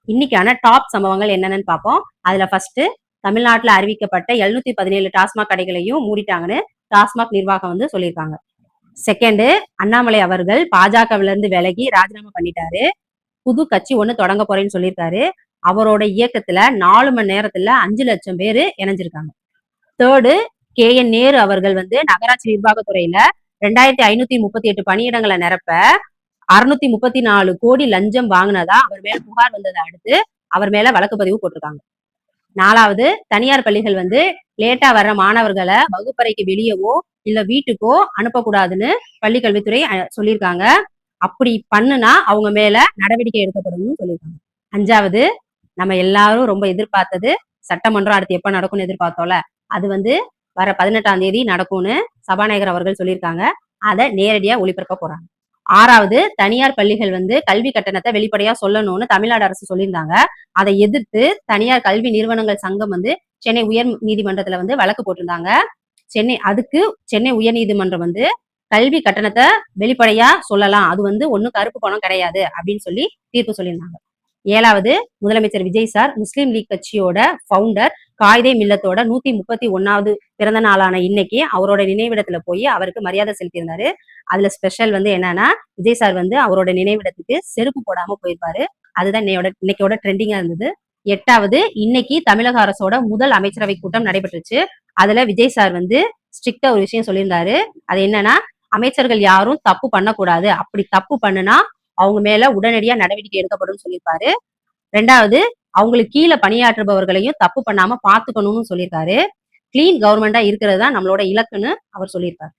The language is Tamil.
இன்னைக்கான டாப் சம்பவங்கள் என்னென்னு பார்ப்போம். அதுல ஃபர்ஸ்ட் தமிழ்நாட்டுல அறிவிக்கப்பட்ட 717 டாஸ்மாக் கடைகளையும் மூடிட்டாங்கன்னு டாஸ்மாக் நிர்வாகம் வந்து சொல்லியிருக்காங்க. செகண்ட், அண்ணாமலை அவர்கள் பாஜகவில இருந்து விலகி ராஜினாமா பண்ணிட்டாரு. புது கட்சி ஒண்ணு தொடங்க போறேன்னு சொல்லியிருக்காரு. அவரோட இயக்கத்துல 4 மணி நேரத்துல 5 லட்சம் பேர் இணைஞ்சிருக்காங்க. தேர்டு, KN நேரு அவர்கள் வந்து நகராட்சி நிர்வாகத்துறையில 2538 பணியிடங்களை நிரப்ப 634 கோடி லஞ்சம் வாங்கினதா அவர் மேல புகார் வந்ததை அடுத்து அவர் மேல வழக்கு பதிவு போட்டிருக்காங்க. 4வது, தனியார் பள்ளிகள் வந்து லேட்டா வர்ற மாணவர்களை வகுப்பறைக்கு வெளியவோ இல்ல வீட்டுக்கோ அனுப்பக்கூடாதுன்னு பள்ளிக்கல்வித்துறை சொல்லியிருக்காங்க. அப்படி பண்ணுனா அவங்க மேல நடவடிக்கை எடுக்கப்படும் சொல்லியிருக்காங்க. 5வது, நம்ம எல்லாரும் ரொம்ப எதிர்பார்த்தது சட்டமன்றம் அடுத்து எப்ப நடக்கும்னு எதிர்பார்த்தோம்ல, அது வந்து வர 18ஆம் தேதி நடக்கும்னு சபாநாயகர் அவர்கள் சொல்லியிருக்காங்க. அதை நேரடியா ஒளிபரப்ப போறாங்க. 6வது, தனியார் பள்ளிகள் வந்து கல்வி கட்டணத்தை வெளிப்படையா சொல்லணும்னு தமிழ்நாடு அரசு சொல்லியிருந்தாங்க. அதை எதிர்த்து தனியார் கல்வி நிறுவனங்கள் சங்கம் வந்து சென்னை உயர் நீதிமன்றத்துல வந்து வழக்கு போட்டிருந்தாங்க. சென்னை உயர் நீதிமன்றம் வந்து கல்வி கட்டணத்தை வெளிப்படையா சொல்லலாம், அது வந்து ஒன்னும் கருப்பு பணம் கிடையாது அப்படின்னு சொல்லி தீர்ப்பு சொல்லியிருந்தாங்க. 7வது, முதலமைச்சர் விஜய் சார் முஸ்லீம் லீக் கட்சியோட ஃபவுண்டர் காயிதே மில்லத்தோட 131வது பிறந்த நாளான இன்னைக்கு அவரோட நினைவிடத்துல போய் அவருக்கு மரியாதை செலுத்தியிருந்தாரு. அதுல ஸ்பெஷல் வந்து என்னன்னா, விஜய் சார் வந்து அவரோட நினைவிடத்துக்கு செருப்பு போடாம போயிருப்பாரு. அதுதான் இன்னைக்கோட ட்ரெண்டிங்கா இருந்தது. 8வது, இன்னைக்கு தமிழக அரசோட முதல் அமைச்சரவை கூட்டம் நடைபெற்றுச்சு. அதுல விஜய் சார் வந்து ஸ்ட்ரிக்டா ஒரு விஷயம் சொல்லியிருந்தாரு. அது என்னன்னா, அமைச்சர்கள் யாரும் தப்பு பண்ணக்கூடாது, அப்படி தப்பு பண்ணுனா அவங்க மேல உடனடியா நடவடிக்கை எடுக்கப்படும் சொல்லியிருப்பாரு. 2வது, அவங்களுக்கு கீழே பணியாற்றுபவர்களையும் தப்பு பண்ணாம பாத்துக்கணும்னு சொல்லியிருக்காரு. கிளீன் கவர்மெண்டா இருக்கிறது தான் நம்மளோட இலக்குன்னு அவர் சொல்லியிருக்காரு.